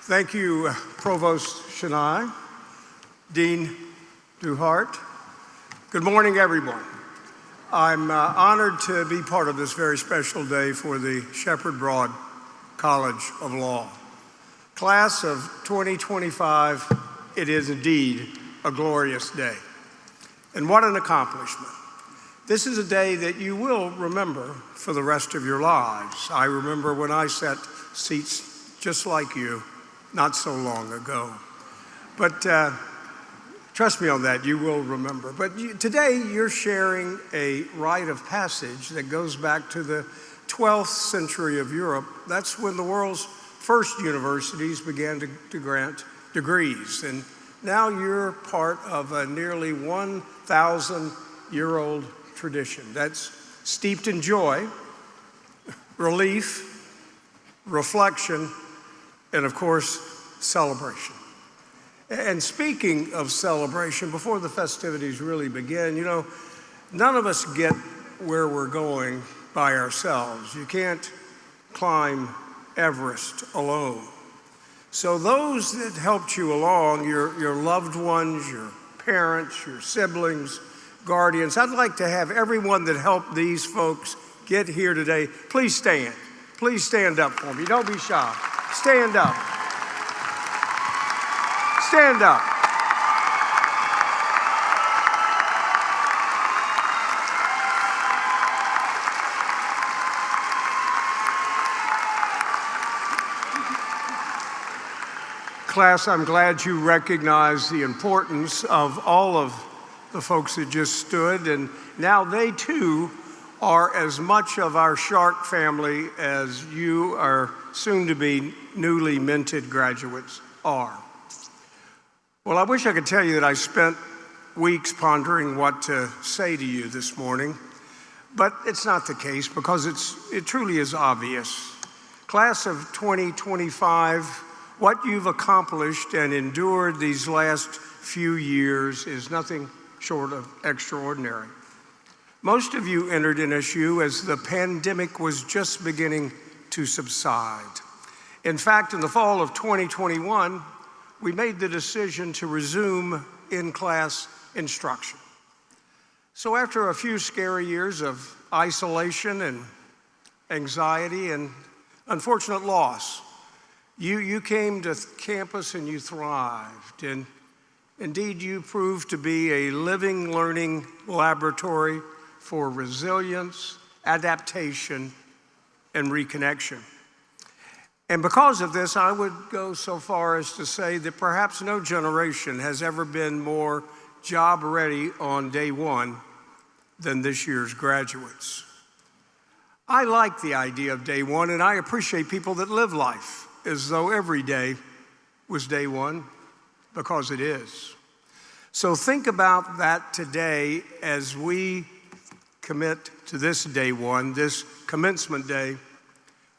Thank you, Provost Chennai, Dean Duhart. Good morning, everyone. I'm honored to be part of this very special day for the Shepard Broad College of Law. Class of 2025, it is indeed a glorious day. And what an accomplishment. This is a day that you will remember for the rest of your lives. I remember when I sat seats just like you not so long ago. But trust me on that, you will remember. But today you're sharing a rite of passage that goes back to the 12th century of Europe. That's when the world's first universities began to grant degrees. And now you're part of a nearly 1,000-year-old tradition that's steeped in joy, relief, reflection, and of course, celebration. And speaking of celebration, before the festivities really begin, you know, none of us get where we're going by ourselves. You can't climb Everest alone. So those that helped you along, your loved ones, your parents, your siblings, guardians, I'd like to have everyone that helped these folks get here today, please stand. Please stand up for me. Don't be shy. Stand up. Stand up. Class, I'm glad you recognize the importance of all of the folks that just stood, and now they too are as much of our Shark family as you are soon to be newly minted graduates are. Well, I wish I could tell you that I spent weeks pondering what to say to you this morning, but it's not the case because it truly is obvious. Class of 2025, what you've accomplished and endured these last few years is nothing short of extraordinary. Most of you entered NSU as the pandemic was just beginning to subside. In fact, in the fall of 2021, we made the decision to resume in-class instruction. So after a few scary years of isolation and anxiety and unfortunate loss, you came to campus and you thrived. And indeed, you proved to be a living, learning laboratory for resilience, adaptation, and reconnection. And because of this, I would go so far as to say that perhaps no generation has ever been more job ready on day one than this year's graduates. I like the idea of day one, and I appreciate people that live life as though every day was day one, because it is. So think about that today as we commit to this day one, this commencement day,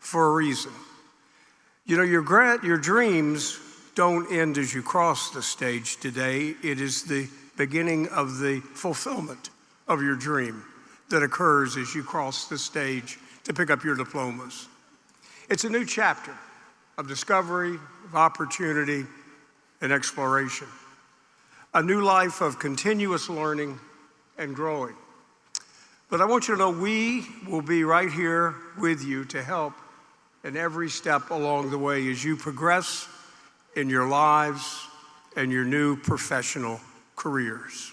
for a reason. You know, your dreams don't end as you cross the stage today. It is the beginning of the fulfillment of your dream that occurs as you cross the stage to pick up your diplomas. It's a new chapter of discovery, of opportunity, and exploration. A new life of continuous learning and growing. But I want you to know we will be right here with you to help in every step along the way as you progress in your lives and your new professional careers.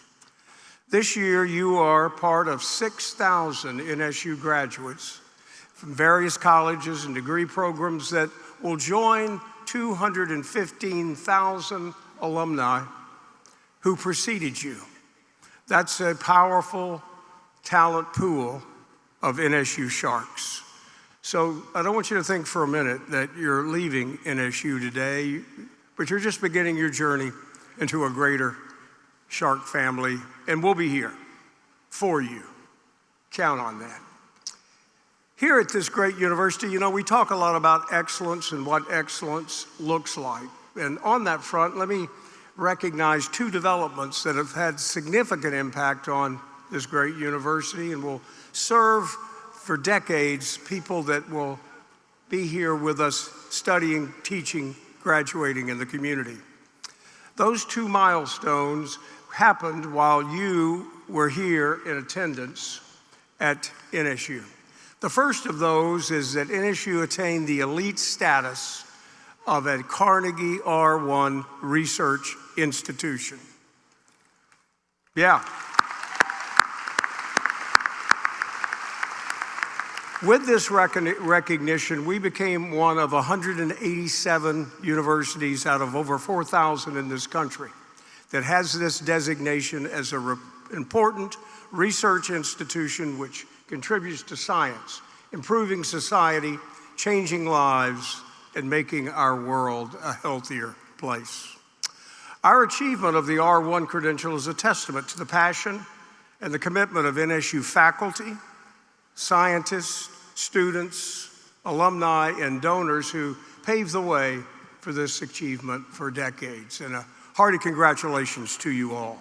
This year, you are part of 6,000 NSU graduates from various colleges and degree programs that will join 215,000 alumni who preceded you. That's a powerful talent pool of NSU Sharks. So I don't want you to think for a minute that you're leaving NSU today, but you're just beginning your journey into a greater Shark family, and we'll be here for you. Count on that. Here at this great university, you know, we talk a lot about excellence and what excellence looks like. And on that front, let me recognize two developments that have had significant impact on this great university and will serve for decades people that will be here with us studying, teaching, graduating in the community. Those two milestones happened while you were here in attendance at NSU. The first of those is that NSU attained the elite status of a Carnegie R1 research institution. Yeah. With this recognition, we became one of 187 universities out of over 4,000 in this country that has this designation as an important research institution which contributes to science, improving society, changing lives, and making our world a healthier place. Our achievement of the R1 credential is a testament to the passion and the commitment of NSU faculty, scientists, students, alumni, and donors who paved the way for this achievement for decades. And a hearty congratulations to you all.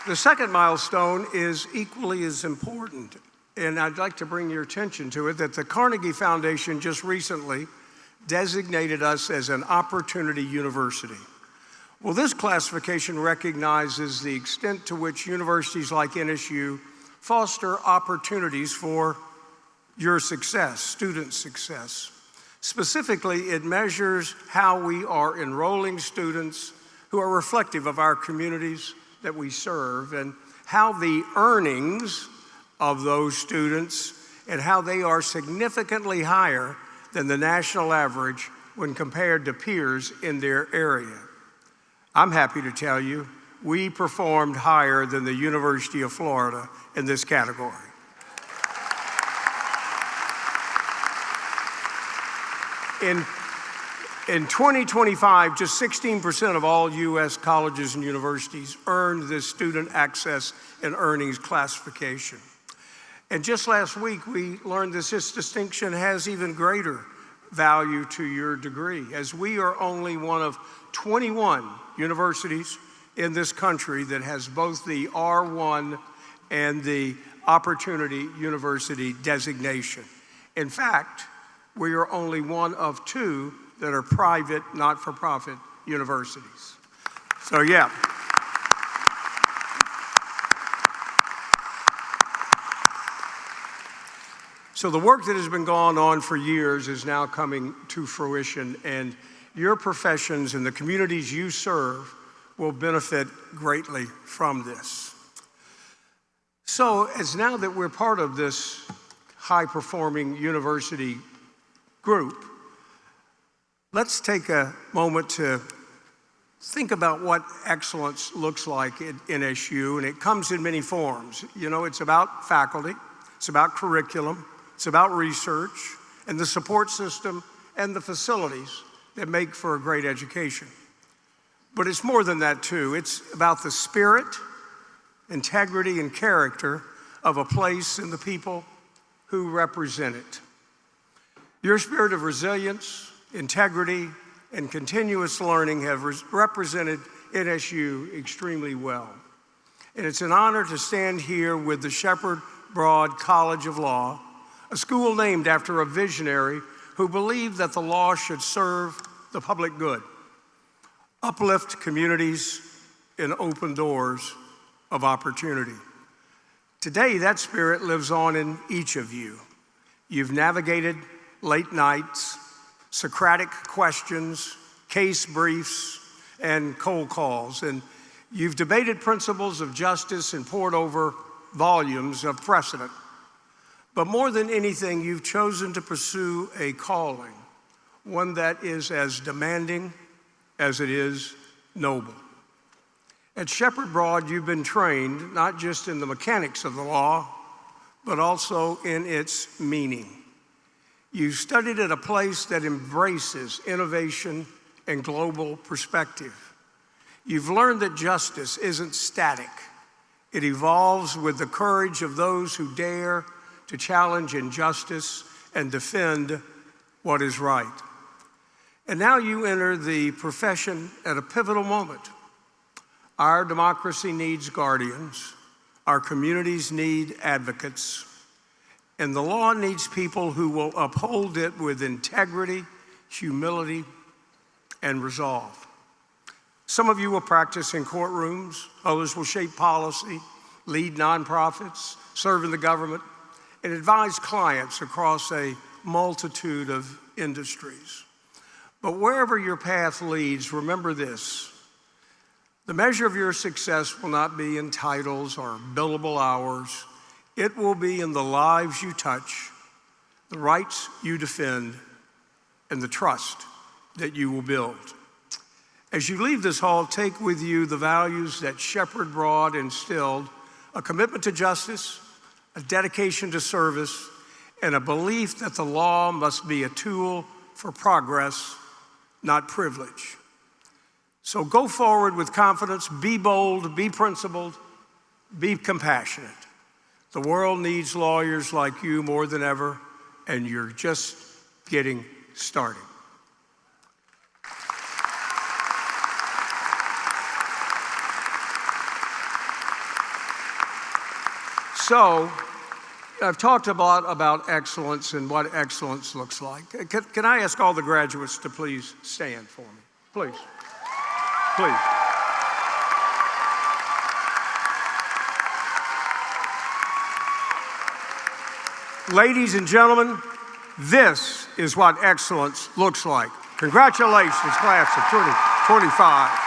The second milestone is equally as important, and I'd like to bring your attention to it, that the Carnegie Foundation just recently designated us as an opportunity university. Well, this classification recognizes the extent to which universities like NSU foster opportunities for your success, student success. Specifically, it measures how we are enrolling students who are reflective of our communities that we serve, and how the earnings of those students and how they are significantly higher than the national average when compared to peers in their area. I'm happy to tell you, we performed higher than the University of Florida in this category. In 2025, just 16% of all U.S. colleges and universities earned this student access and earnings classification. And just last week, we learned that this distinction has even greater value to your degree, as we are only one of 21 universities in this country that has both the R1 and the Opportunity University designation. In fact, we are only one of two that are private, not-for-profit universities. So yeah. So the work that has been going on for years is now coming to fruition, and your professions and the communities you serve will benefit greatly from this. So as now that we're part of this high-performing university group, let's take a moment to think about what excellence looks like at NSU, and it comes in many forms. You know, it's about faculty, it's about curriculum, it's about research, and the support system and the facilities that make for a great education. But it's more than that too. It's about the spirit, integrity, and character of a place and the people who represent it. Your spirit of resilience, integrity, and continuous learning have represented NSU extremely well. And it's an honor to stand here with the Shepard Broad College of Law, a school named after a visionary who believed that the law should serve the public good, uplift communities, and open doors of opportunity. Today, that spirit lives on in each of you. You've navigated late nights, Socratic questions, case briefs, and cold calls, and you've debated principles of justice and pored over volumes of precedent. But more than anything, you've chosen to pursue a calling, one that is as demanding as it is noble. At Shepard Broad, you've been trained not just in the mechanics of the law, but also in its meaning. You studied at a place that embraces innovation and global perspective. You've learned that justice isn't static. It evolves with the courage of those who dare to challenge injustice and defend what is right. And now you enter the profession at a pivotal moment. Our democracy needs guardians. Our communities need advocates. And the law needs people who will uphold it with integrity, humility, and resolve. Some of you will practice in courtrooms, others will shape policy, lead nonprofits, serve in the government, and advise clients across a multitude of industries. But wherever your path leads, remember this: the measure of your success will not be in titles or billable hours. It will be in the lives you touch, the rights you defend, and the trust that you will build. As you leave this hall, take with you the values that Shepard Broad instilled: a commitment to justice, a dedication to service, and a belief that the law must be a tool for progress, not privilege. So go forward with confidence, be bold, be principled, be compassionate. The world needs lawyers like you more than ever, and you're just getting started. So, I've talked a lot about excellence and what excellence looks like. Can I ask all the graduates to please stand for me? Please. Please. Ladies and gentlemen, this is what excellence looks like. Congratulations, class of 2025.